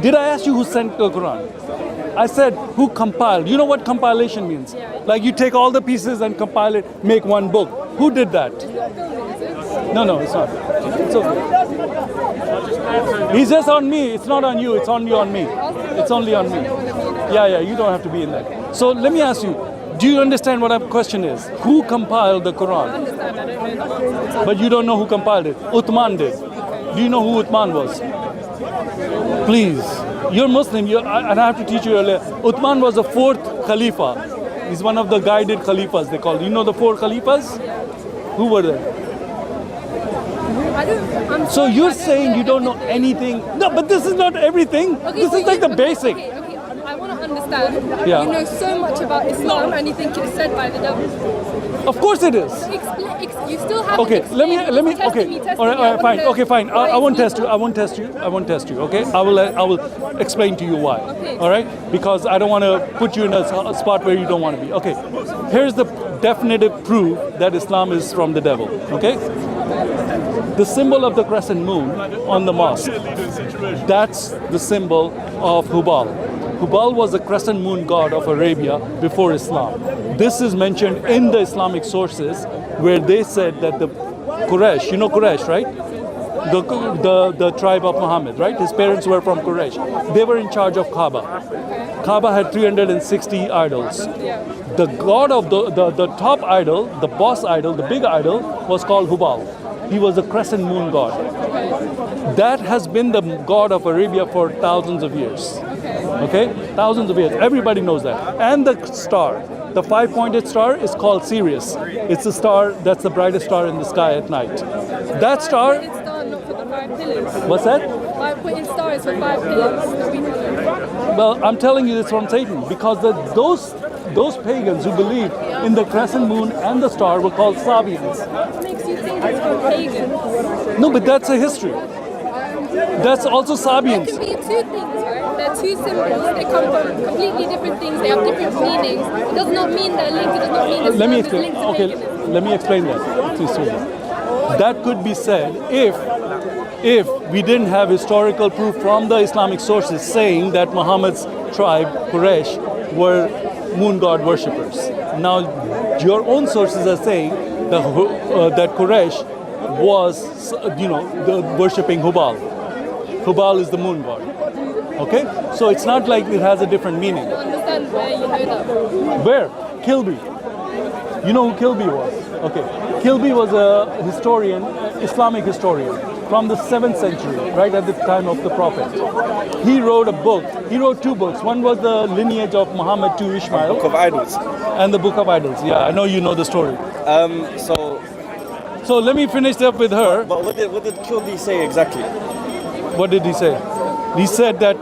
Did I ask you who sent the Quran? I said who compiled. You know what compilation means? Like you take all the pieces and compile it, make one book. Who did that? No, it's not. It's okay. He's just on me. It's not on you. It's only on me. It's only on me. Yeah. You don't have to be in that. So let me ask you. Do you understand what our question is? Who compiled the Quran? I understand. I don't know. But you don't know who compiled it. Uthman did. Do you know who Uthman was? Please. You're Muslim, and I have to teach you earlier. Uthman was the fourth Khalifa. He's one of the guided Khalifas, they call it. You know the four Khalifas? Who were they? So you're saying you don't know anything. No, but this is not everything. This is like the basic. Okay. I want to understand. Yeah. You know so much about Islam and you think it's said by the devil. Of course it is. You still have Okay, to let me. test Okay, me. all right, fine. Okay, fine. I won't test you. I won't test you. Okay, I will explain to you why. Okay. All right, because I don't want to put you in a spot where you don't want to be. Okay, here's the definitive proof that Islam is from the devil. Okay, the symbol of the crescent moon on the mosque. That's the symbol of Hubal. Hubal was the crescent moon god of Arabia before Islam. This is mentioned in the Islamic sources where they said that the Quraysh, you know Quraysh, right? The tribe of Muhammad, right? His parents were from Quraysh. They were in charge of Kaaba. Kaaba had 360 idols. The god of the top idol, the boss idol, the big idol was called Hubal. He was the crescent moon god. That has been the god of Arabia for thousands of years. Okay? Thousands of years. Everybody knows that. And the star, the five-pointed star is called Sirius. It's the star that's the brightest star in the sky at night. That star... Five-pointed star, not for the 5 pillars. What's that? Five-pointed star is for 5 pillars. Well, I'm telling you this from Satan because those pagans who believed in the crescent moon and the star were called Sabians. What makes you think it's from pagans? No, but that's a history. That's also There Sabians. can be two things, right? They're two symbols. They come from completely different things. They have different meanings. It does not mean they're linked. It does not mean Let me Islam is explain. linked to Okay, paganism. let me explain that. Please, sweetie. That could be said if we didn't have historical proof from the Islamic sources saying that Muhammad's tribe, Quraysh, were moon god worshippers. Now, your own sources are saying that Quraysh was, worshipping Hubal. Hubal is the moon god. Okay? So it's not like it has a different meaning. I understand where you know that. Where? Kilby. You know who Kilby was? Okay. Kilby was a historian, Islamic historian from the 7th century, right at the time of the Prophet. He wrote a book. He wrote 2 books. One was the lineage of Muhammad to Ishmael. Book of Idols. And the Book of Idols. Yeah, I know you know the story. So let me finish up with her. But what did Kilby say exactly? What did he say? He said that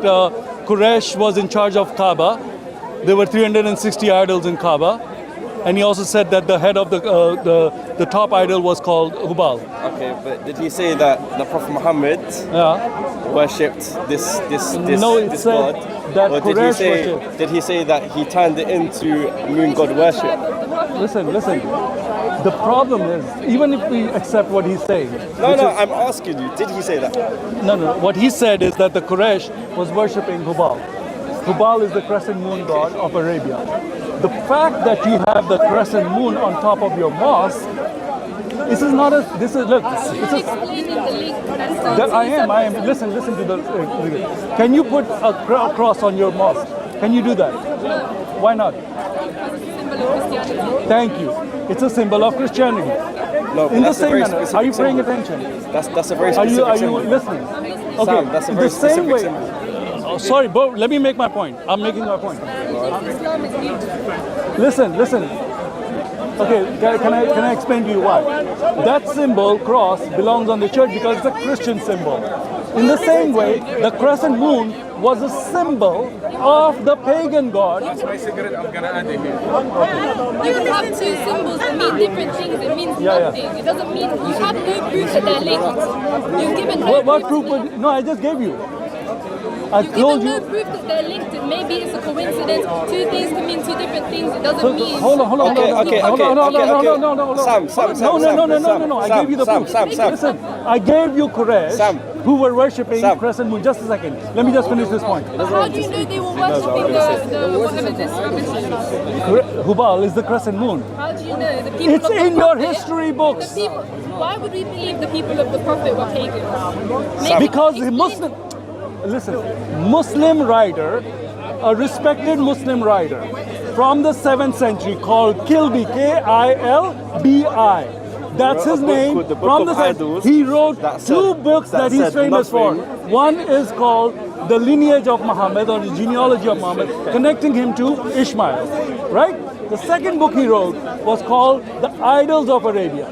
Quraysh was in charge of Kaaba. There were 360 idols in Kaaba. And he also said that the head of the top idol was called Hubal. Okay, but did he say that the Prophet Muhammad worshipped this No, it said god? that Or Quraysh did he say that he turned it into moon god worship? Listen. The problem is, even if we accept what he's saying... I'm asking you, did he say that? No. What he said is that the Quraysh was worshipping Hubal. Hubal is the crescent moon god of Arabia. The fact that you have the crescent moon on top of your mosque, look, explaining the link. I am. Listen to the... can you put a cross on your mosque? Can you do that? Why not? Thank you. It's a symbol of Christianity. No, in the same manner, are you paying symbol. attention? That's a very specific Are you symbol. listening? Okay. Sam, that's a very the same specific way. symbol. Oh, sorry, bro. Let me make my point. I'm making my point. Islam is beautiful. Listen. Okay, can I explain to you why? That symbol, cross, belongs on the church because it's a Christian symbol. In the same way, the crescent moon was a symbol of the pagan god. You have 2 symbols that mean different things. It means nothing. It doesn't mean you have no proof that they're linked. You've given no What proof? No, I just gave you. I've told you. There's no proof that they're linked. Maybe it's a coincidence. Two things can mean two different things. It doesn't mean. Hold on. Okay. No. I gave you the proof. Listen, I gave you Quraysh who were worshipping crescent moon. Just a second. Let me just finish this point. How do you know they were worshipping the whatever this rubbish is? Hubal is the crescent moon. How do you know? The people It's of the in your Prophet- history books. The people, why would we believe the people of the Prophet were pagans? Because the Muslim writer, a respected Muslim writer from the 7th century called Kilby, K-I-L-B-I. That's his name. From the he wrote two books that he's famous for. One is called The Lineage of Muhammad, or the Genealogy of Muhammad, connecting him to Ishmael, right? The second book he wrote was called The Idols of Arabia.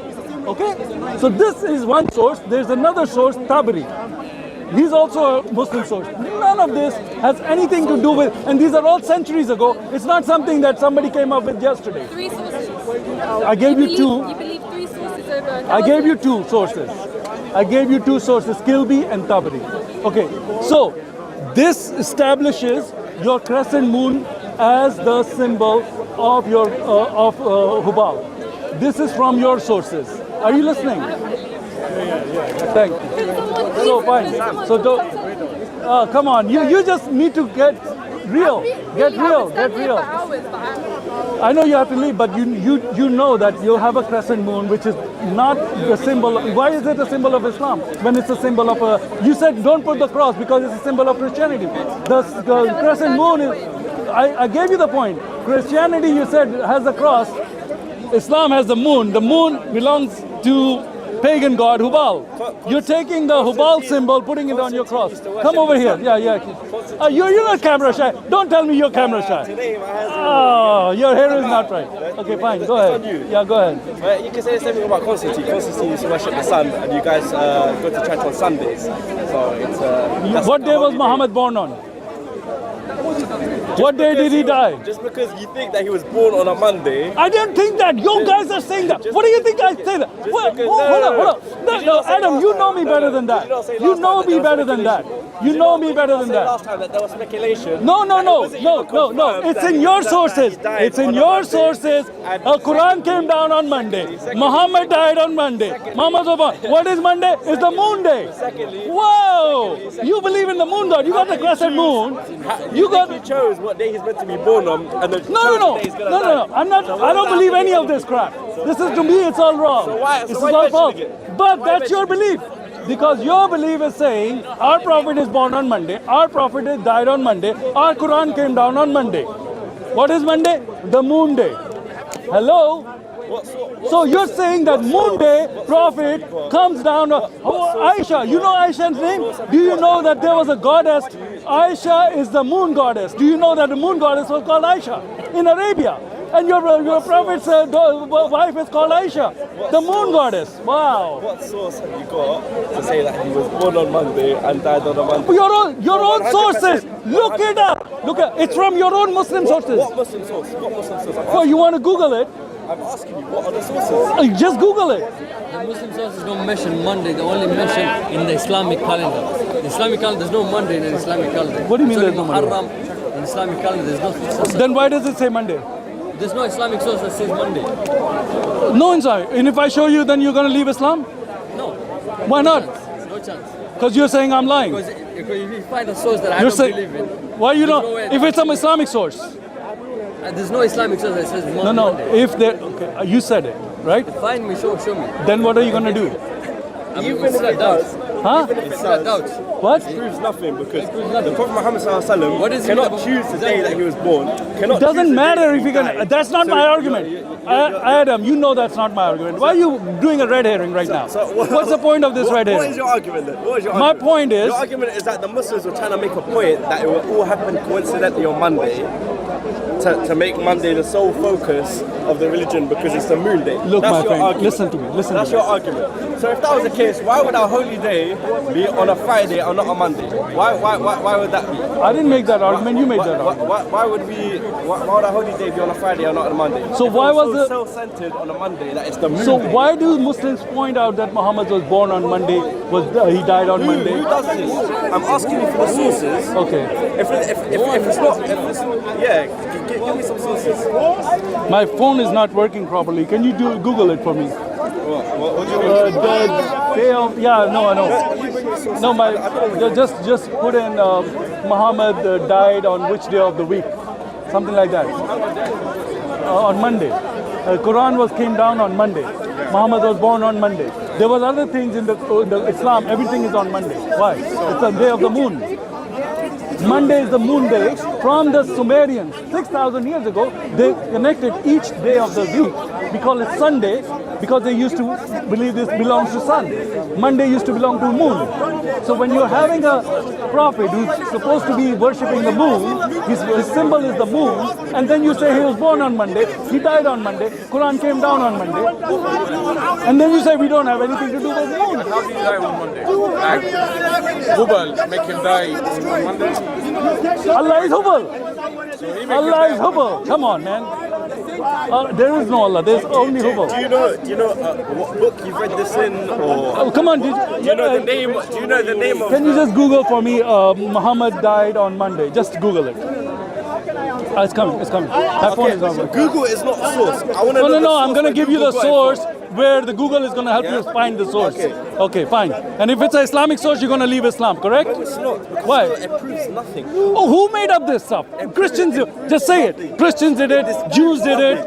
Okay? So this is one source. There's another source, Tabari. He's also a Muslim source. None of this has anything to do with, and these are all centuries ago. It's not something that somebody came up with yesterday. Three sources. I gave you two. You believe three sources over. I gave you two sources. Kilby and Tabari. Okay, so this establishes your crescent moon as the symbol of your Hubal. This is from your sources. Are you listening? Thank you. So fine. So don't. Come on. You just need to get real. Get real. I know you have to leave, but you know that you have a crescent moon, which is not the symbol. Why is it a symbol of Islam when it's a symbol of a? You said don't put the cross because it's a symbol of Christianity. The crescent moon is. I gave you the point. Christianity, you said, has a cross. Islam has the moon. The moon belongs to pagan god Hubal. You're taking the Hubal symbol, putting it on your cross. Come over here. Yeah. You're not camera shy. Don't tell me you're camera shy. Oh, your hair is not right. Okay, fine. Go ahead. Yeah, go ahead. You can say the same thing about Constantine. Constantine used to worship the sun, and you guys go to church on Sundays. So it's. What day was Muhammad born on? What day did he die? Just because you think that he was born on a Monday. I didn't think that. You guys are saying that. What do you think I say that? Hold up. No, Adam, you know me better than that. You know me better than that. You know me better than that. Last time that there was speculation. No. It's in your sources. It's in your sources. The Quran came down on Monday. Muhammad died on Monday. What is Monday? It's the moon day. Whoa! You believe in the moon god. You got the crescent moon. You chose what day he's meant to be born on, and No. I'm not. I don't believe any of this crap. This is, to me, it's all wrong. This is all false. But that's your belief. Because your belief is saying our prophet is born on Monday, our prophet died on Monday, our Quran came down on Monday. What is Monday? The moon day. Hello? So you're saying that moon day prophet comes down. Aisha, you know Aisha's name? Do you know that there was a goddess? Aisha is the moon goddess. Do you know that the moon goddess was called Aisha in Arabia? And your prophet's wife is called Aisha, the moon goddess. Wow. What source have you got to say that he was born on Monday and died on a Monday? Your own sources. Look it up. It's from your own Muslim sources. What Muslim source? Oh, you want to Google it? I'm asking you, what are the sources? Just Google it. The Muslim sources don't mention Monday, they only mention in the Islamic calendar. The Islamic calendar, there's no Monday in the Islamic calendar. What do you mean there's no Monday? Monday? In Islamic calendar, there's no source. Then why does it say Monday? There's no Islamic source that says Monday. No, inside. And if I show you, then you're going to leave Islam? No. Why not? No chance. Because you're saying I'm lying. Because if you find a source that I don't believe in. Why you don't? If it's some Islamic source. There's no Islamic source that says Monday. No. If there, okay, you said it, right? Find me, show me. Then what are you going to do? Even if it does, huh? What? It proves nothing because the Prophet Muhammad cannot choose the day that he was born. It doesn't matter if you can. That's not my argument. Adam, you know that's not my argument. Why are you doing a red herring right now? What's the point of this red herring? What is your argument then? My point is... Your argument is that the Muslims were trying to make a point that it will all happen coincidentally on Monday to make Monday the sole focus of the religion because it's the moon day. Look, that's my friend, argument. listen to me. That's your argument. So if that was the case, why would our holy day be on a Friday or not a Monday? Why would that be? I didn't make that argument. You made that argument. Why would a holiday be on a Friday or not on a Monday? So why was it self-centered on a Monday that it's the moon? So why do Muslims point out that Muhammad was born on Monday? He died on Monday? Who does this? I'm asking you for the sources. Okay. If it's not, give me some sources. My phone is not working properly. Can you Google it for me? What do you want? The day of, yeah, no, I know. No, just put in Muhammad died on which day of the week, something like that. On Monday. Quran came down on Monday. Muhammad was born on Monday. There was other things in the Islam. Everything is on Monday. Why? It's the day of the moon. Monday is the moon day. From the Sumerians, 6,000 years ago, they connected each day of the week. We call it Sunday because they used to believe this belongs to sun. Monday used to belong to moon. So when you're having a prophet who's supposed to be worshipping the moon, his symbol is the moon, and then you say he was born on Monday, he died on Monday, Quran came down on Monday, and then you say we don't have anything to do with the moon. How did he die on Monday? Like, Hubal make him die on Monday? Allah is Hubal. Allah is Hubal. Come on, man. There is no Allah. There's only Hubal. Do you know what book you've read this in, or? Oh, come on. Do you know the name? Do you know the name of? Can you just Google for me? Muhammad died on Monday. Just Google it. It's coming. It's coming. My phone is not working. Google is not a source. I want to know. No. I'm gonna give you the Google got it source where the Google is gonna help you find the source. Okay, fine. And if it's an Islamic source, you're gonna leave Islam, correct? from. It's not. Because Why? It proves nothing. Oh, who made up this stuff? Christians. Just say it. Christians did it. Jews did it.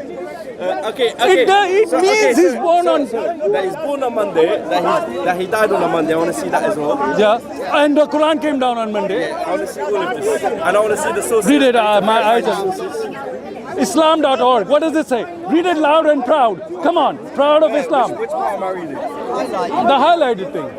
Okay. It means he's born on. That he's born on Monday. That he died on a Monday. I want to see that as well. Yeah, and the Quran came down on Monday. I want to see all of this, and I want to see the sources. Read it, my eyes are. Islam.org. What does it say? Read it loud and proud. Come on, proud of Islam. Which part am I reading? The highlighted thing.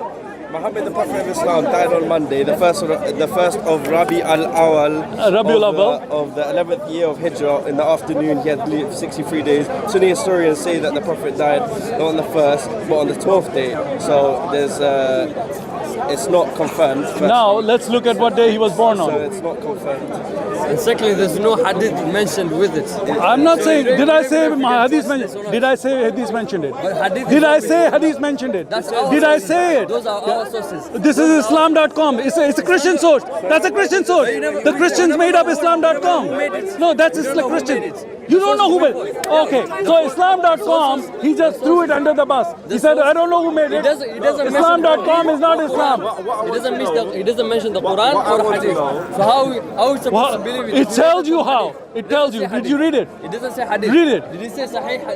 Muhammad, the Prophet of Islam, died on Monday, the first of Rabi al-Awwal, Rabiul Awwal. of the 11th year of Hijrah. In the afternoon, he had lived 63 days. Sunni historians say that the Prophet died not on the 1st, but on the 12th day. So there's, it's not confirmed. Now let's look at what day he was born So on. it's not confirmed. And secondly, there's no hadith mentioned with it. I'm not saying. Did I say my hadith mentioned? Did I say hadith mentioned it? Hadith Did I is say hadith mentioned it? That's our Did I sources. say it? Those are our sources. This is Islam.com. It's a Christian source. That's a Christian source. The Christians made up Islam.com. No, that's Islam Christian. You don't know who made it. Okay, so Islam.com, he just threw it under the bus. He said, I don't know who made it. It doesn't Islam.com is not Islam. It doesn't mention the Quran or hadith. So how are we supposed to believe it? It tells you how. It tells you. Did you read it? It doesn't say hadith. Read it. Did it say sahih?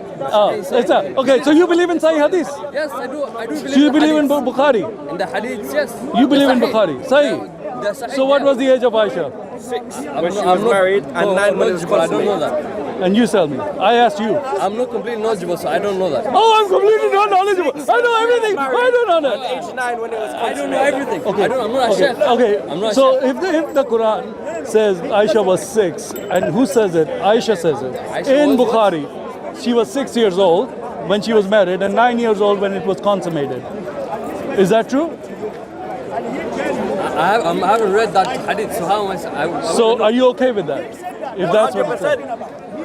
It's okay, so you believe in Sahih Hadith? Yes, I do. I do believe. So you in believe in hadith. Bukhari? In the hadith, yes. You believe in Sahih. Bukhari? Sahih. The Sahih, So what yeah. was the age of Aisha? 6 when she was married, and 9 when it was knowledgeable. I don't know consummated. that. And you tell me. I asked you. I'm not completely knowledgeable, so I don't know that. Oh, I'm completely not knowledgeable. I know everything. I don't know that. Age 9 when it was I don't know everything. Okay. I'm not a chef. Okay. I'm not a So chef. if the Quran says Aisha was 6, and who says it? Aisha says it. Aisha In was what? Bukhari, she was 6 years old when she was married and 9 years old when it was consummated. Is that true? I haven't read that hadith, so how am I? So are you okay with that? If that's what it says.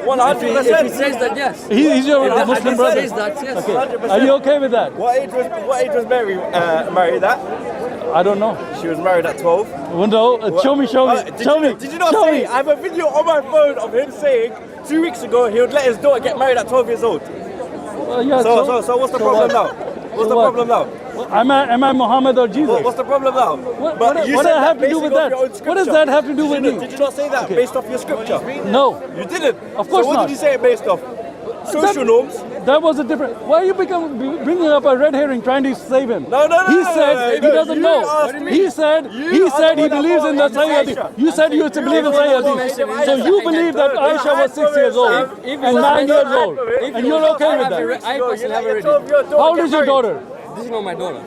100%. If he says that, yes. He's your If the Muslim hadith brother. says that, yes. Okay. Are you okay with that? What age was Mary married at? I don't know. She was married at 12. Well, no, show me. Did you not show say? me. I have a video on my phone of him saying 2 weeks ago he would let his daughter get married at 12 years old. Yeah, So what's the problem what? now? What's the what? problem now? Am I Muhammad or Jesus? What's the problem now? What But does you that said have to do basing with off that? your own What does scripture. that have to do with me? Did you not say that based off your scripture? No. You didn't. Of course so what not. did you say it based off? Social norms? That was a different. Why are you bringing up a red herring trying to save him? No, He said he doesn't you know. asked me. He said he believes in the Sahih Hadith. You said you believe in Sahih Hadith. So you believe that Aisha was 6 years old and 9 years old, and you're okay with that? I personally haven't read it. How old is your daughter? This is not my daughter.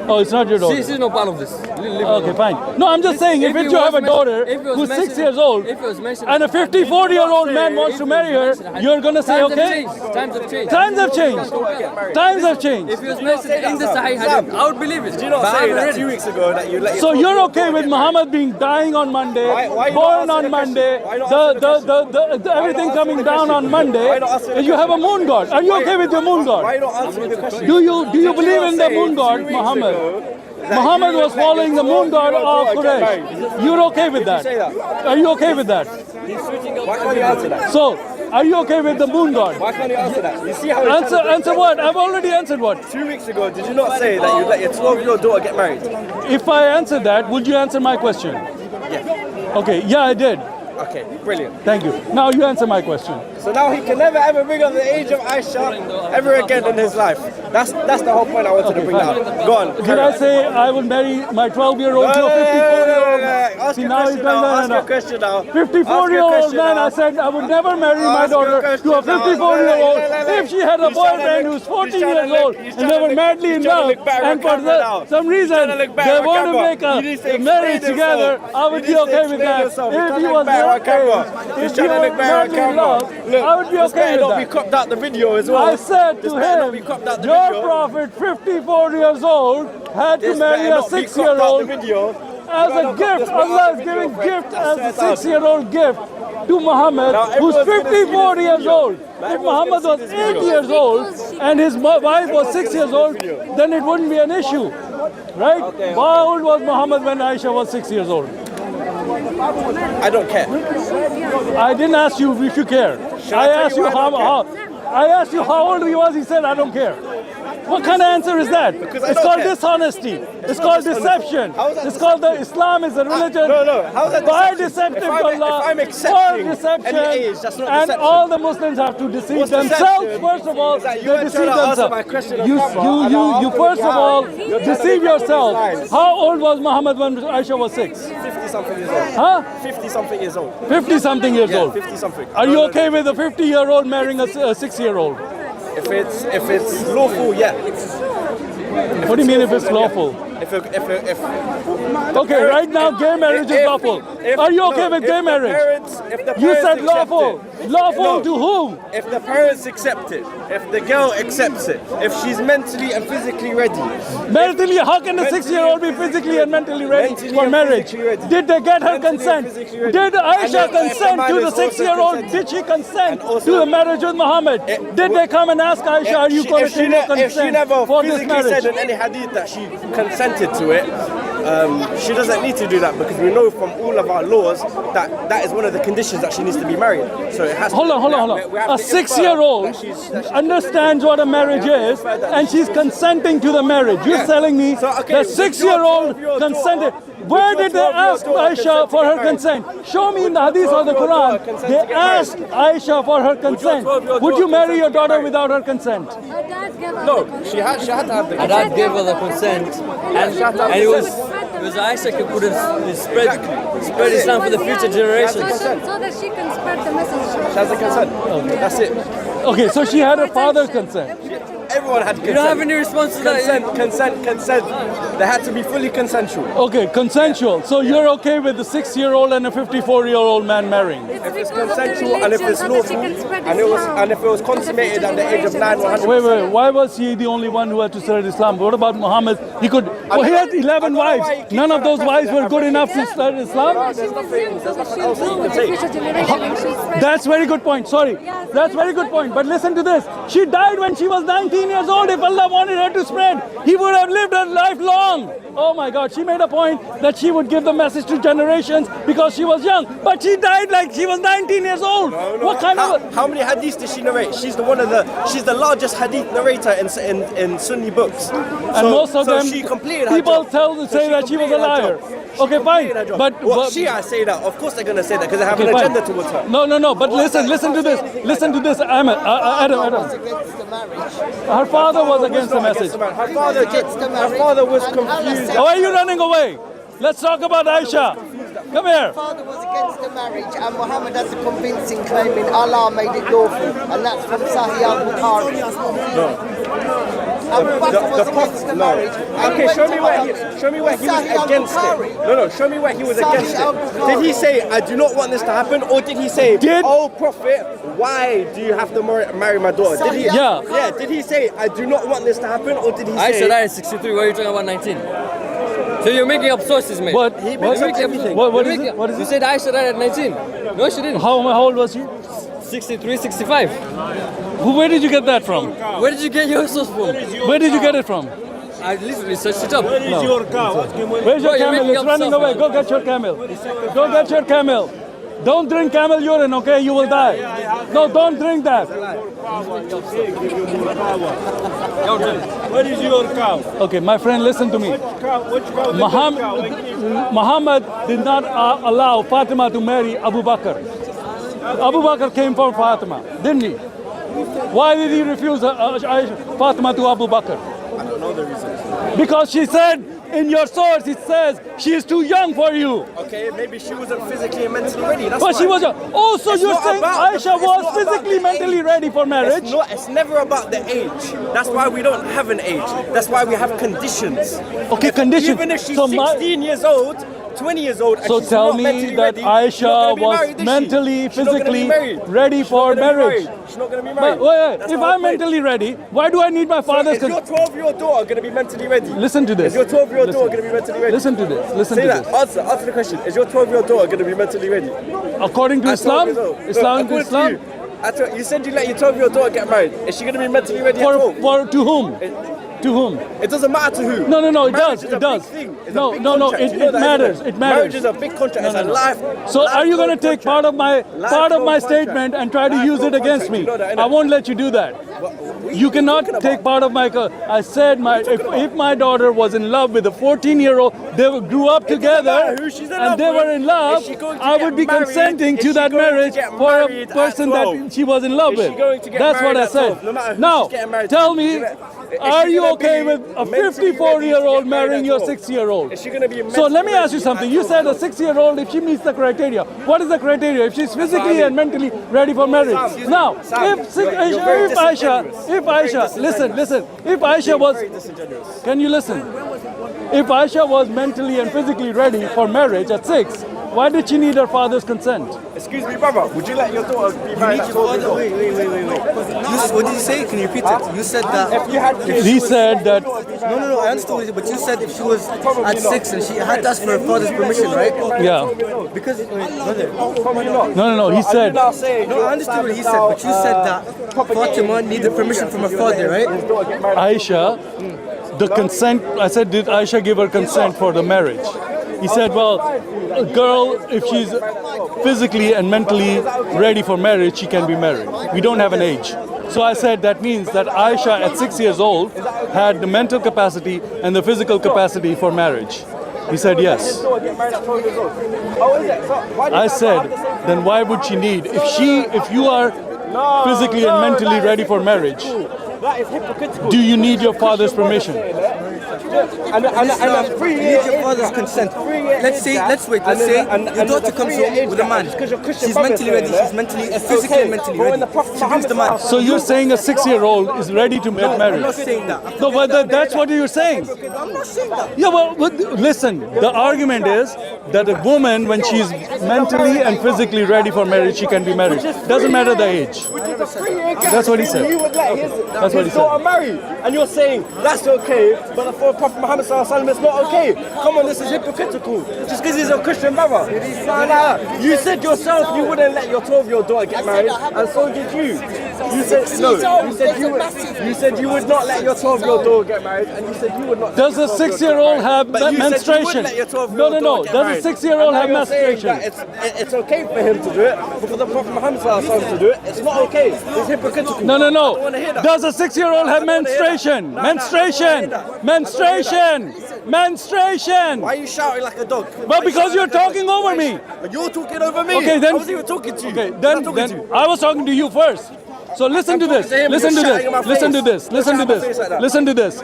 Oh, it's not your daughter. She's not part of this. Okay, fine. No, I'm just saying, if it you was have a daughter if it was who's 6 mentioned- years old if it was mentioned- and a 54-year-old man wants to marry her, you're going to say, okay? Times have changed. Times have changed. Times have changed. If it was mentioned in the Sahih Hadith, I would believe it. Did you not But I say haven't that read 2 it. weeks ago that you let your So 12-year-old you're okay daughter with get Muhammad being dying on Monday, Why you not born answering on the Monday, question? Why not answering the the everything not coming answering the down on question? Monday, Why not answering the and you have a question? moon god? Are you okay with your moon Why are god? you not answering the question? Do you believe in the moon god, Muhammad? Muhammad was following the moon god of Quraysh. You're okay with that? say that? Are you okay with that? Why can't you answer that? So, are you okay with the moon god? Why can't you answer that? You see how he's Answer, trying to answer what? I've already answered what. 2 weeks ago, did you not say that you'd let your 12-year-old daughter get married? If I answer that, would you answer my question? Yeah. Okay, yeah, I did. Okay, brilliant. Thank you. Now you answer my question. So now he can never ever bring up the age of Aisha ever again in his life. That's the whole point I wanted to bring fine. out. Go on. Did I say I will marry my 12-year-old to a 54-year-old? Ask See, your now he's question going, now. no, Ask no, your no. question now. 54-year-old man, I said I would never marry my Ask your daughter question to a now. 54-year-old Look, if she had a he's trying to boyfriend look- who's 14 he's trying to years look- old he's and trying they to were look- madly in he's trying to love look better and on for camera now. some reason He's trying to look better they on want to camera. make He needs to a explain marriage himself. together, I would He be needs to okay with explain that. himself. He's If trying he to was look better on that camera. age, He's if trying he to was look better on madly in camera. love, Look, I would be this okay better with not be that. cropped out the video as well. I said This to better not him, be cropped out the your video. prophet, 54 years old, had to This marry better a not be cropped out the 6-year-old video. as a gift. Allah is giving gift as a 6-year-old gift to Muhammad, Now who's everyone's gonna see 54 this years video. old. Now If everyone's Muhammad gonna was see this 8 video. years old and his wife was 6 years old, then it wouldn't be an issue, right? How old was Muhammad when Aisha was 6 years old? I don't care. I didn't ask you if you care. I asked you I asked you how old he was. He said, I don't care. What kind of answer is that? Because I It's don't called care. dishonesty. It's called deception. How is that It's called the Islam is a religion No. How's that by deception? deceptive If I'm- to Allah, if I'm for accepting deception, any age, that's not and deception. all the Muslims have to deceive What's themselves. deception? First of all, Is that they you are deceive trying to answer themselves. my question on You, camera, you, and you, I'll you answer first it of behind. all You're trying to deceive make up yourself. these lies. How old was Muhammad when Aisha was 6? 50-something years old. Huh? 50-something years old. 50 something years Yeah, old. 50-something. Are you okay with a 50-year-old marrying a 6-year-old? If it's lawful, yeah. What do you mean if it's lawful? If Okay, right now gay marriage is lawful. Are you okay with gay marriage? You said lawful. Lawful to whom? If the parents accept it, if the girl accepts it, if she's mentally and physically ready. Mentally, how can a 6-year-old be physically and mentally ready Mentally for and marriage? physically ready. Did they get her Mentally and consent? physically ready. Did And Aisha then if the consent man to is the also 6-year-old? consenting. Did she consent And also- to the marriage with Muhammad? Did they come and ask Aisha, are you going to if she consent never for this physically said marriage? in any hadith that she consented to it, she doesn't need to do that because we know from all of our laws that that is one of the conditions that she needs to be married. So it has Hold to, on. we have A to infer 6-year-old that she's understands what a marriage is, and she's consenting to the marriage. You're telling me So, okay, the with your 6-year-old 12-year-old consented. daughter- Where with your did they 12-year-old ask daughter Aisha for her consent to consent? Show me in the hadith or the 12-year-old Quran. daughter consent They to get married? asked Aisha for her consent. 12-year-old Would you daughter marry your consent to get daughter married? without her consent? No, she had to have the My dad gave her the consent, and it was Aisha who could spread Islam for the future generations. So that she can spread the message. She has the consent. That's it. Okay, so she had her father's consent. Everyone had consent. You don't have any response to that. Consent. They had to be fully consensual. Okay, consensual. So you're okay with the 6-year-old and a 54-year-old man marrying? If it's consensual and if it's lawful and if it was consummated at the age of 9 or 100. Wait. Why was he the only one who had to spread Islam? What about Muhammad? He had 11 wives. None of those wives were good enough to spread Islam? There's nothing else that you can say. That's very good point. Sorry. That's very good point. But listen to this. She died when she was 19 years old. If Allah wanted her to spread, He would have lived her life long. Oh my God. She made a point that she would give the message to generations because she was young. But she died like she was 19 years old. What kind of... How many hadiths does she narrate? She's the largest hadith narrator in Sunni books. And most of them, she completed her people job. say that she was a liar. Okay, fine. But Shia say that. Of course they're going to say that because they have an fine. agenda towards her. No. But listen to this. Listen to this. Adam. Her father was against the message. Her father was confused. Why are you running away? Let's talk about Aisha. Come here. Father was against the marriage, and Muhammad has a convincing claiming Allah made it lawful, and that's from Sahih al-Bukhari. The Prophet, no. Okay, show me where he was against it. No, show me where he was against it. Did he say, I do not want this to happen, or did he say, oh Prophet, why do you have to marry my daughter? Did he? Yeah. Did he say, I do not want this to happen, or did he I say? said I 63. Why are you talking about 19? So you're making up sources, mate. What? He What? makes up everything. What is it? What is You it? said Aisha died at 19. No, she didn't. How old was you? 63, 65. Where did you get that from? Where did you get your source from? Where did you get it from? I literally searched it up. Where's your Bro, you're camel? making It's up running stuff, away. man. Go get your camel. Go get your camel. Don't drink camel urine, okay? You will die. No, don't drink that. Where is your cow? Okay, my friend, listen to me. Muhammad did not allow Fatima to marry Abu Bakr. Abu Bakr came for Fatima, didn't he? Why did he refuse Fatima to Abu Bakr? I don't know the reason. Because she said, in your source, it says she is too young for you. Okay, maybe she wasn't physically and mentally ready. That's But why. she was. Also, It's you're not saying about the- Aisha it's was not about physically, the mentally age. ready for marriage. It's never about the age. That's why we don't have an age. That's why we have conditions. Okay, conditions. Even if she's So my- 16 years old, 20 years old, and So she's tell not me mentally that ready, she's not Aisha gonna be was married, is she? mentally, She's not gonna be physically married. ready She's for not gonna be marriage. married. She's not going to be But married. wait, That's if the I'm whole point. mentally ready, why do I need my father's Is your consent? 12-year-old daughter going to be mentally ready? Listen to this. Is your 12-year-old daughter Listen. going to be mentally ready? Listen to this. Listen Say to that. this. Answer the question. Is your 12-year-old daughter going to be mentally ready? According to At 12 Islam, years old. Islam, According to Islam. you said you let your 12-year-old daughter get married. Is she going to be mentally ready at all? For to whom? To whom? It doesn't matter to who. No, it Marriage does. is It a does. big thing. It's No, a big no, contract. it You know that, matters. isn't It matters. Marriage is a big contract. It's a life. So are you going to take part of my Lifelong statement contract. and try to use it Lifelong against contract. me? You know that, innit? I won't let you do that. You cannot take part of my. I said if my daughter was in love with a 14-year-old, they grew up together matter who she's in love and they with. were in love. Is she going to I get would be married? consenting Is to she that going to marriage get for a married at person that 12? she was in love Is she with. going to get That's what married I at said. 12? No matter who Now, she's getting married tell to. me, Is are she you gonna okay be with a mentally ready to 54-year-old get marrying your at 12? 6-year-old? Is she going to be So let me mentally ask you ready something. at You said a 12? 6-year-old, if she meets the criteria, what is the criteria? If she's physically and mentally ready for marriage. Now, Sam, if you're very Aisha, listen, if Aisha was, Very disingenuous. can you listen? If Aisha was mentally and physically ready for marriage at 6, why did she need her father's consent? Excuse me, brother. Would you let your daughter be married at 12 years old? Wait. What did you say? Can you repeat it? You said that. If you had kids, He said that, No, I understood what you said, but you said if she was at 6 and she had to ask for her father's permission, right? yeah. Because, brother, probably not. No, he Are said, you now saying no, I understood what he said, but you said that Fatima needed permission from her father, right? Aisha, the consent, I said, did Aisha give her consent for the marriage? He said, well, a girl, if she's physically and mentally ready for marriage, she can be married. We don't have an age. So I said that means that Aisha at 6 years old had the mental capacity and the physical capacity for marriage. He said yes. I said, then why would she need, if you are physically and mentally ready for marriage, That is hypocritical. do you need your father's permission? And a 3 You year need your father's consent. Let's say your daughter comes home with a man. She's mentally ready, she's mentally, physically and mentally ready. She brings the man. So you're saying a 6-year-old is ready to get I'm married? not saying that. No, but that's what you're saying. I'm not saying that. Yeah, well, but listen, the argument is that a woman, when she's mentally and physically ready for marriage, she can be married. Doesn't matter the age. That's what he said. He would let That's what he his daughter said. marry. And you're saying that's okay, but for Prophet Muhammad ﷺ it's not okay. Come on, this is hypocritical. Just because he's a Christian brother. Nah. You said yourself you wouldn't let your 12-year-old daughter get married, and so did you. You said you said you would not let your 12-year-old daughter get married, and you said you would not. Does a 6-year-old have But you said you menstruation? wouldn't let your 12-year-old No. daughter get Does a married. 6-year-old And now have you're saying menstruation? that it's okay for him to do it, but for the Prophet Muhammad ﷺ to do it, it's not okay. It's hypocritical. No. I don't wanna hear that. Does a 6-year-old have menstruation? Menstruation. Why are you shouting like a dog? Well, because you're talking over me. You're talking over me. Okay, then. I wasn't even talking to you. Okay, I'm then not talking to you. I was talking to you first. So listen to this. talking to him, Listen to you're this. shouting in my Listen to face. this. You're Listen to shouting in my this. face like that. Listen to this.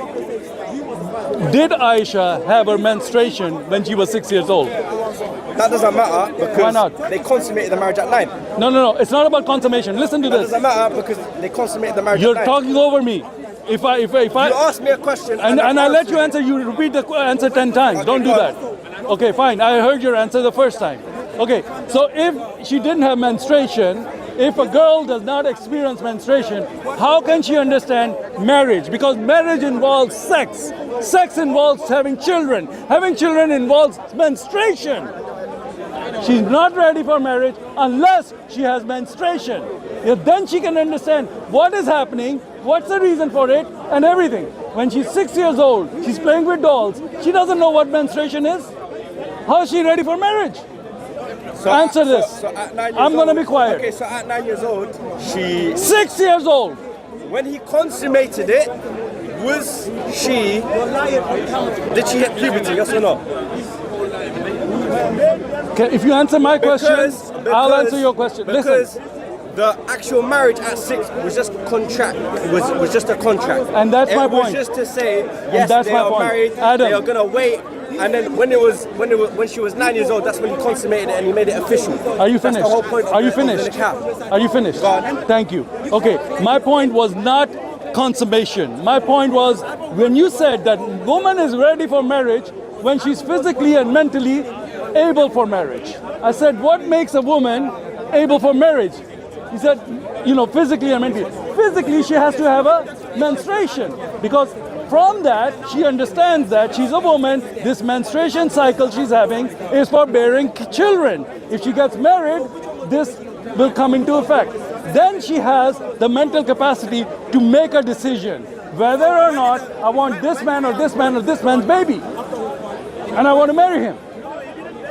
Did Aisha have her menstruation when she was 6 years old? That doesn't matter because Why not? they consummated the marriage at 9. No. It's not about consummation. Listen to That this. doesn't matter because they consummated the marriage You're at 9. talking over me. if I You asked me a question, and I let you answer, you repeat the answer 10 times. Okay, Don't do go that. on. Okay, fine. I heard your answer the first time. Okay, so if she didn't have menstruation, if a girl does not experience menstruation, how can she understand marriage? Because marriage involves sex. Sex involves having children. Having children involves menstruation. She's not ready for marriage unless she has menstruation. Yeah, then she can understand what is happening, what's the reason for it, and everything. When she's 6 years old, she's playing with dolls. She doesn't know what menstruation is. How is she ready for marriage? Answer this. So at 9 years I'm going to be old- quiet. Okay, so at 9 years old, she 6 years old. when he consummated it, was she? Did she hit puberty? Yes or no? Okay, if you answer my question, I'll Because- answer your question. Because Listen, the actual marriage at 6 was just contract. Was just a contract. And that's it my was point. just to say yes, that's they my are point. married. Adam. They are gonna wait. And then when she was 9 years old, that's when he consummated it and he made it official. are you That's finished? the whole point of Are you the finished? niqab. Are you finished? Go on. Thank you. Okay, my point was not consummation. My point was when you said that woman is ready for marriage when she's physically and mentally able for marriage. I said, what makes a woman able for marriage? He said, physically and mentally. Physically, she has to have a menstruation because from that, she understands that she's a woman. This menstruation cycle she's having is for bearing children. If she gets married, this will come into effect. Then she has the mental capacity to make a decision whether or not I want this man or this man or this man's baby. And I want to marry him.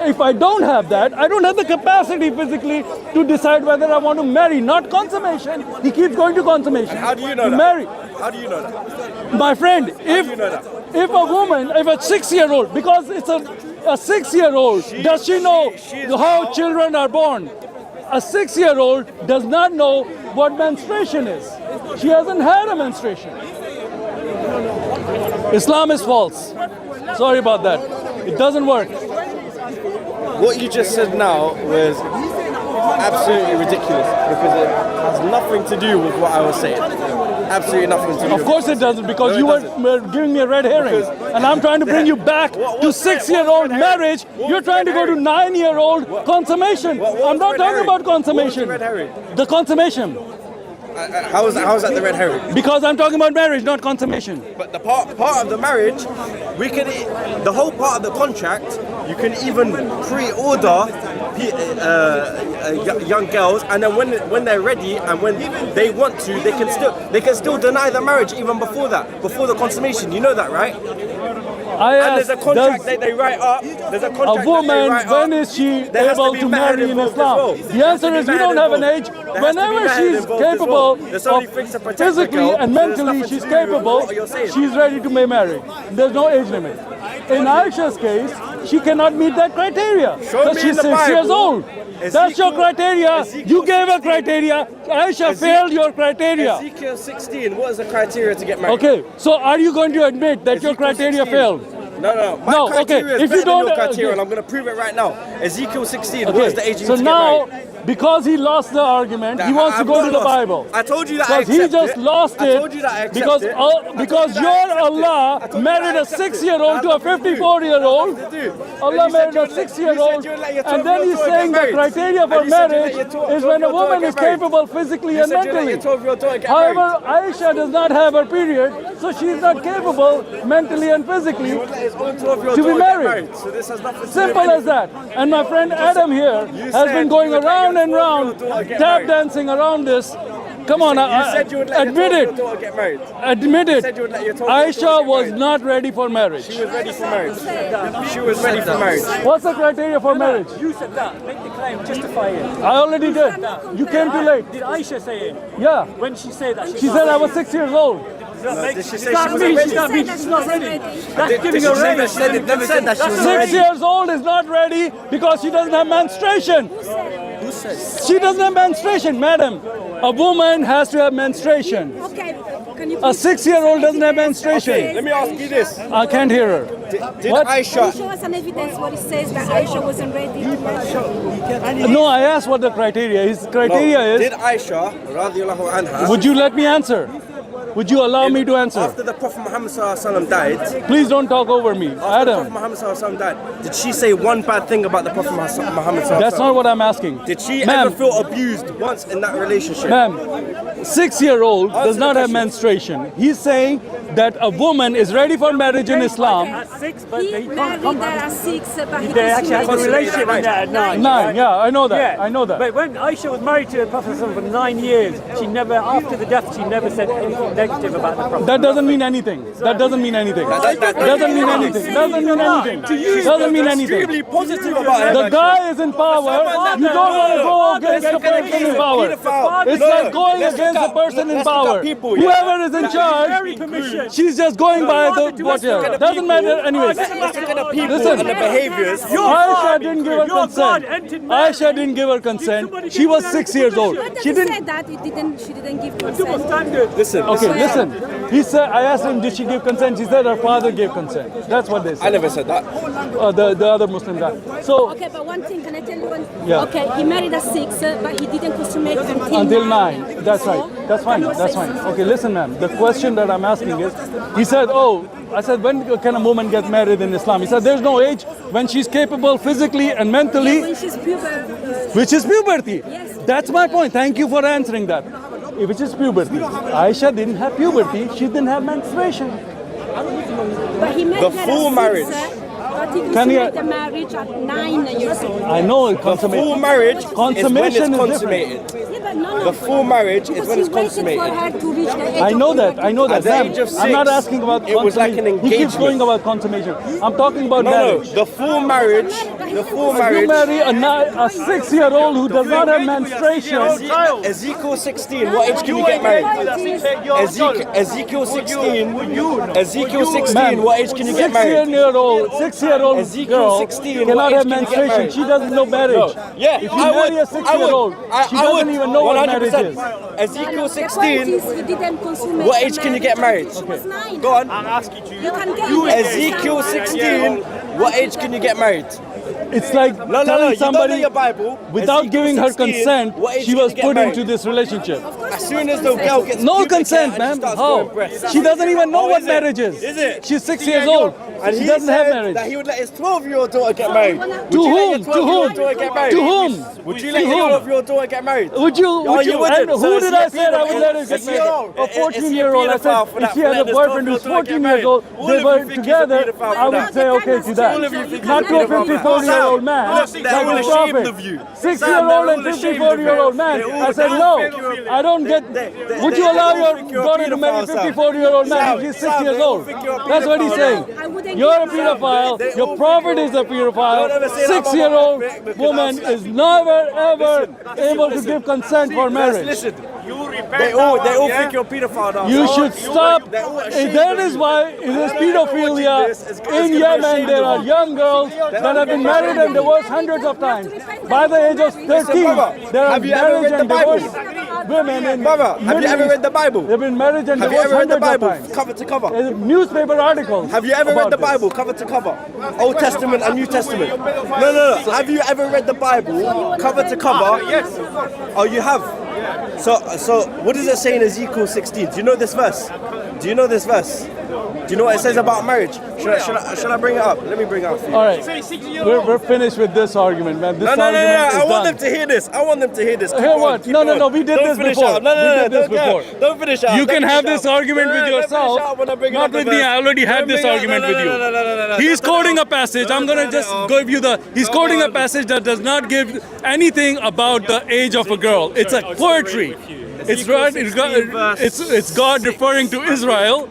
If I don't have that, I don't have the capacity physically to decide whether I want to marry, not consummation. He keeps going to consummation. How do you know to that? marry. How do you know that? My friend, if do you know that? if a woman, if a 6-year-old, because it's a 6-year-old, does she know how children are born? A 6-year-old does not know what menstruation is. She hasn't had a menstruation. Islam is false. Sorry about that. It doesn't work. What you just said now was absolutely ridiculous because it has nothing to do with what I was saying. Absolutely nothing to do. Of course it doesn't, because No, you it were giving me a red herring. Because- And I'm trying to bring you back to what's 6-year-old the red herring? marriage. What You're was the trying to red go to herring? 9-year-old consummation. what was I'm the not red talking herring? about What was the consummation. red herring? The consummation. How is that the red herring? Because I'm talking about marriage, not consummation. But the part of the marriage, the whole part of the contract, you can even pre-order young girls, and then when they're ready and when they want to, they can still deny the marriage even before the consummation. You know that, right? I And asked, there's a contract does that they write up. There's a contract a that they woman, write when up. is she There has able be to marriage marry in involved as Islam? well. The There has answer to be is we marriage don't have an involved. age. There has to be Whenever marriage she's involved as capable well. There's only things to of protect the physically girl, and so there's mentally, nothing she's to do with capable, what you're saying. she's ready to be married. There's no age limit. In Aisha's case, she cannot meet that criteria Show because me she's in the 6 years Bible. old. That's your Ezekiel- criteria. Ezekiel You gave a criteria. Aisha failed your criteria. Ezekiel 16, what is the criteria to get married? Okay, so are you going to admit that your Ezekiel criteria 16. failed? No. My No, okay, criteria is if you better than don't, your criteria, okay. and I'm going to prove it right now. Ezekiel 16, what Okay, is the age you so need to get now, married? because he lost the argument, he wants to I've go not to the lost. Bible. I told you that I Because he accept just it. lost I it told you that I accept because it. because I your told you that I Allah accept it. married a I accept it. 6-year-old to a It has nothing to do. 54-year-old. It has nothing to do. Allah You said married you a would let- 6-year-old, you said you would let your and then 12-year-old he's daughter saying get the married. criteria for And you said you marriage let your is when a 12-year-old woman daughter is get married. capable physically You and said you let mentally. your 12-year-old daughter get However, married. Aisha does not have her period, so she's not capable mentally and physically He would let his own 12-year-old to be daughter get married. married. So this has nothing to do with Simple as anything. that. And my friend Adam here has said been going you would let around your and round, 12-year-old daughter get tap married. dancing around this. Come on, You said you would let admit your it. 12-year-old daughter get married. Admit it. said you would let your 12-year-old daughter Aisha get was married. not ready for marriage. She was ready for marriage. She was ready for marriage. What's the criteria for marriage? You said that. Make the claim. Justify it. I already did. You came too late. Did Aisha say it? Yeah. When she said that? She said I was 6 years old. Did she say That she was means ready? she's not ready. She's not ready. That's Did giving she her say raise. Never said that she was 6 ready. years old is not ready because she doesn't have menstruation. She doesn't have menstruation, madam. A woman has to have menstruation. Okay, can you A 6-year-old doesn't have menstruation. Let me ask you this. I can't hear her. Did What? Aisha show us an evidence what it says that Aisha wasn't ready? No, I asked what the criteria is. Criteria did is, Aisha radiallahu anha would you let me answer? Would you allow me to answer? After the Prophet Muhammad ﷺ died, Please don't talk over me. after the Prophet Adam, Muhammad ﷺ died, did she say one bad thing about the Prophet Muhammad ﷺ? that's not what I'm asking. Did she Ma'am, ever feel abused once in that relationship? Ma'am, 6-year-old does the not have question. menstruation. He's saying that a woman is ready for marriage in Islam. At 6, but He they married can't come. her at 6, but he They actually had a consummated relationship it in there at 9. 9, yeah, I know that. Yeah, I know that. But when Aisha was married to the Prophet for 9 years, she never, after the death, she never said anything negative about the Prophet. That doesn't mean anything. That doesn't mean anything. Doesn't mean anything. Doesn't mean anything. Doesn't mean anything. Extremely positive about The it. guy is in power. You don't want to go against the person in power. It's like going against the person in power. Whoever is in charge, she's just going by the whatever. Doesn't matter anyways. Look at the people Listen. and the behaviors. Aisha didn't give her Your God consent. entered marriage. Aisha didn't give her consent. She was 6 years old. But She she didn't. said that she didn't give Double consent. standard. Listen, Okay, listen. He said, I asked him, did she give consent? She said her father gave consent. That's what they I said. never said that. The other Muslim guy. So Okay, but one thing, can I tell you one? Yeah. Okay, he married at 6, but he didn't consummate until 9. That's right. That's fine. That's fine. Okay, listen, ma'am. The question that I'm asking is, he said, oh, I said, when can a woman get married in Islam? He said, there's no age when she's capable physically and mentally, When she's puber, which is puberty. Yes. That's my point. Thank you for answering that. Which is puberty. Aisha didn't have puberty. She didn't have menstruation. but he married The her full at marriage. 6, but he Can you- consummated the marriage at 9 years old. I know it The consummation. full marriage is when it's Consummation is consummated. Yeah, but no, The full marriage is because when it's he waited consummated. for her to reach the age I know of that. I know that. At the Ma'am, age of I'm not 6, asking about it was like an consummation. He keeps engagement. going about consummation. I'm talking about No, marriage. the full marriage, the full You marriage. marry a 6-year-old who does not have menstruation. Ezekiel 16, what age can you get married? Ezekiel 16, what age can you get married? 6-year-old Ezekiel girl 16, cannot what have age can you get menstruation. married? She doesn't know marriage. Yeah, If you marry a 6-year-old, she doesn't even know what marriage is. Ezekiel The point 16, is he didn't consummate what the age can you marriage get married? until she was 9. Go on. You can get Ezekiel 16, what age can you get married? It's like No, telling you don't know somebody your Bible. without Ezekiel giving her 16, consent, what age she can was you get put married? into this relationship. As soon as the girl gets No pubic hair consent, and she ma'am. starts How? growing breasts. She doesn't even know Oh, what is it? marriage is. Is it? She's 6 years old. And She he doesn't have said marriage. that he would let his 12-year-old daughter get married. To Would you let whom? your To 12-year-old whom? daughter get married? To whom? Would you To let your whom? 12-year-old daughter get married? Would you? Oh, Would you you? wouldn't. And So who is did he I a say I would let her pedophile? get Is he married? a- A is he a 14-year-old. I pedophile for said that- if she for has a letting his boyfriend who's 12-year-old daughter 14 get years old, married? All they of you were think he's a together. pedophile I for would that. say okay to that. All of you think Not he's to a a pedophile. 54-year-old man. They're Like all a ashamed prophet. of you. 6-year-old and They're all ashamed of you. 54-year-old man. They're all- I said they no. all think you're a- I don't get. Would you they allow all your think you're a daughter to marry a pedophile, Sam. 54-year-old man Sam, if she's Sam, 6 years they all old? think you're a That's what he's pedophile. saying. I wouldn't You're a give pedophile. They all Your think prophet you're- is a pedophile. Don't ever say that about my 6-year-old prophet, because woman I'll- is never ever able to give consent for marriage. Listen, they all think you're a pedophile now. You So should stop. they're all ashamed That of is you. why it is pedophilia It's in gonna be Yemen. ashamed There of are you. young girls that have been married and divorced hundreds of times. By the age of 13, brother, there are have you ever married read and the Bible? divorced women in Brother, have you Middle ever East. read the Bible? They've been married and Have you divorced ever read the hundreds of Bible times. cover to cover? Newspaper articles. Have you ever about read the this. Bible cover to cover? Old Testament and New Testament. No. Have you ever read the Bible cover to cover? Yes. Oh, you have. So what does it say in Ezekiel 16? Do you know this verse? Do you know this verse? Do you know what it says about marriage? Should I bring it up? Let me bring it up for you. All right, we're finished with this argument, man. This No. argument is I want done. them to hear this. I want them to hear this. Keep Hear on, what? keep No. on. We did Don't this finish before. out. No. We did this Don't before. Don't finish out. You Don't can finish have this out. argument No, with don't yourself. finish out when I bring Not up the with me. verse. I already had Don't this bring out- argument no, with no, you. no. He's Don't- quoting a passage. I'm gonna just give you the. He's quoting a passage that does not give anything about the age of a girl. It's a poetry. It's right. It's God referring to Israel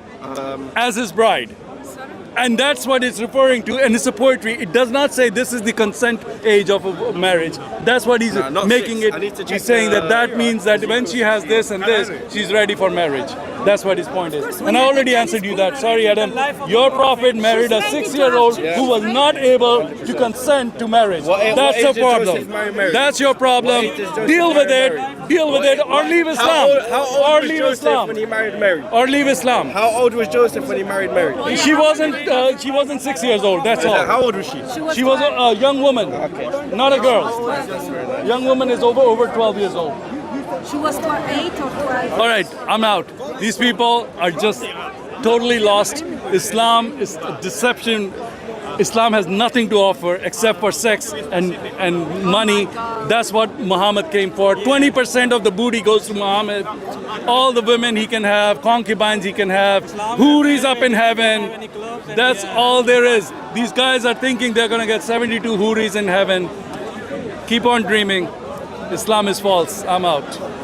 as his bride. And that's what it's referring to, and it's a poetry. It does not say this is the consent age of a marriage. That's what he's not making 6. I need to it. check He's saying the- that means that when she has this and this, she's ready for marriage. That's what his point is. And I already answered you that. Sorry, Adam. Your prophet married a 6-year-old who was not able to consent to marriage. What That's age your did Joseph problem. marry Mary? That's your problem. What age did Joseph Deal with marry it. Mary? Deal with it, or leave Islam. How Or old was leave Joseph Islam. when he married Mary? Or leave Islam. How old was Joseph when he married Mary? She wasn't 6 years old. That's all. How old was she? She was a young woman, not a girl. Young woman is over 12 years old. She was 8 or 12. All right, I'm out. These people are just totally lost. Islam is a deception. Islam has nothing to offer except for sex and money. That's what Muhammad came for. 20% of the booty goes to Muhammad. All the women he can have, concubines he can have, houris up in heaven. That's all there is. These guys are thinking they're going to get 72 houris in heaven. Keep on dreaming. Islam is false. I'm out.